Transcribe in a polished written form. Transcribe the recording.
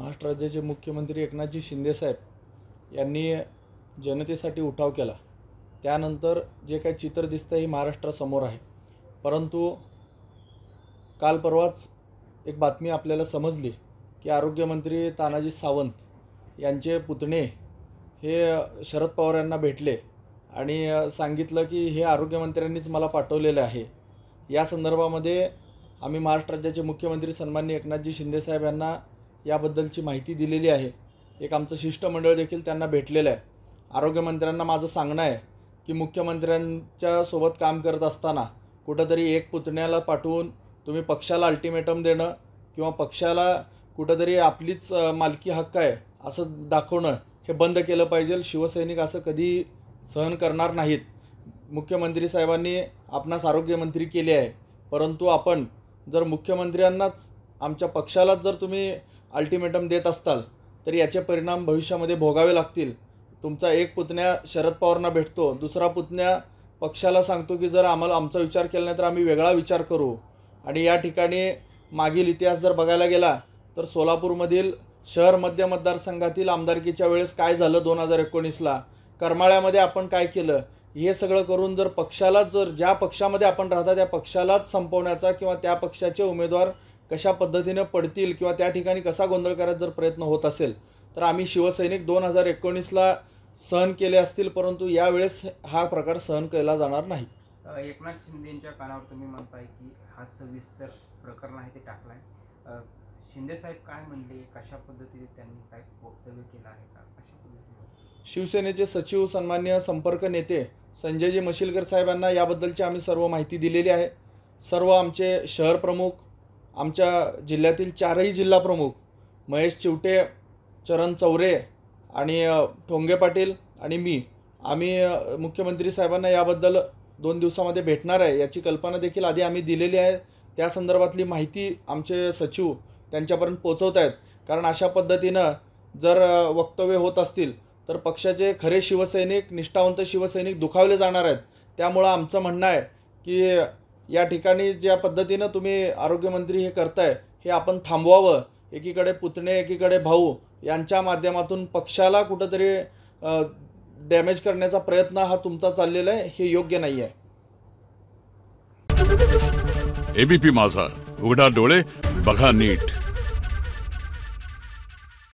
महाराष्ट्र राज्याचे मुख्यमंत्री एकनाथजी शिंदे साहेब यांनी जनतेसाठी उठाव केला। त्यानंतर जे काही चित्र दिसतं हे महाराष्ट्रासमोर आहे। परंतु काल परवाच एक बातमी आपल्याला समजली की आरोग्यमंत्री तानाजी सावंत यांचे पुतणे हे शरद पवार यांना भेटले आणि सांगितलं की हे आरोग्यमंत्र्यांनीच मला पाठवलेले आहे। या संदर्भामध्ये आम्ही महाराष्ट्र राज्याचे मुख्यमंत्री सन्माननीय एकनाथजी शिंदे साहेब यांना याबद्दलची माहिती दिलेली आहे। एक आमचं शिष्टमंडळ देखील त्यांना भेटलेलं आहे। आरोग्यमंत्र्यांना माझं सांगणं आहे की मुख्यमंत्र्यांच्या सोबत काम करत असताना कुठंतरी एक पुतण्याला पाठवून तुम्ही पक्षाला अल्टिमेटम देणं किंवा पक्षाला कुठंतरी आपलीच मालकी हक्क आहे असं दाखवणं हे बंद केलं पाहिजे। शिवसैनिक असं कधी सहन करणार नाहीत। मुख्यमंत्री साहेबांनी आपणास आरोग्यमंत्री केले आहे, परंतु आपण जर मुख्यमंत्र्यांनाच आमच्या पक्षालाच जर तुम्ही अल्टिमेटम देत असताल तर याचे परिणाम भविष्यामध्ये भोगावे लागतील। तुमचा एक पुतण्या शरद पवारांना भेटतो, दुसरा पुतण्या पक्षाला सांगतो की जर आम्हाला आमचा विचार केला नाही तर आम्ही वेगळा विचार करू। आणि या ठिकाणी मागील इतिहास जर बघायला गेला तर सोलापूरमधील शहर मध्य मतदारसंघातील आमदारकीच्या वेळेस काय झालं 2019ला, करमाळ्यामध्ये आपण काय केलं, हे सगळं करून जर पक्षाला जर ज्या पक्षामध्ये आपण राहता त्या पक्षालाच संपवण्याचा किंवा त्या पक्षाचे उमेदवार कशा पद्धतीने पडतील किंवा त्या ठिकाणी कसा गोंधळ करायचा जर प्रयत्न होत असेल तर आम्ही शिवसैनिक 2019ला सहन केले असतील, परंतु यावेळेस हा प्रकार सहन केला जाणार नाही। एकनाथ शिंदेंच्या कानावर तुम्ही म्हणताय की हा सविस्तर प्रकरण आहे ते टाकलाय, शिंदे साहेब काय म्हणले, कशा पद्धतीने त्यांनी काय वक्तव्य केलं आहे का, कशा पद्धतीने? शिवसेनेचे सचिव सन्माननीय संपर्क नेते संजयजी मशिलकर साहेबांना याबद्दलची आम्ही सर्व माहिती दिलेली आहे। सर्व आमचे शहर प्रमुख, आमच्या जिल्ह्यातील 4ही जिल्हा प्रमुख महेश चिवटे, चरण चौरे आणि ठोंगे पाटील आणि आम्ही मुख्यमंत्री साहेबांना याबद्दल 2 दिवसामध्ये भेटणार आहे याची कल्पना देखील आधी आम्ही दिलेली आहे। त्या संदर्भातली माहिती आमचे सचिव त्यांच्यापर्यंत पोहोचवत आहेत। कारण अशा पद्धतीनं जर वक्तव्य होत असतील तर पक्षाचे खरे शिवसैनिक, निष्ठावंत शिवसैनिक दुखावले जाणार आहेत। त्यामुळं आमचं म्हणणं आहे की या ठिकाणी ज्या पद्धतीनं तुम्ही आरोग्यमंत्री हे करताय हे आपण थांबवावं। एकीकडे पुतणे, एकीकडे भाऊ यांच्या माध्यमातून पक्षाला कुठंतरी डॅमेज करण्याचा प्रयत्न हा तुमचा चाललेला आहे, हे योग्य नाही आहे। एबीपी माझा, उघडा डोळे बघा नीट।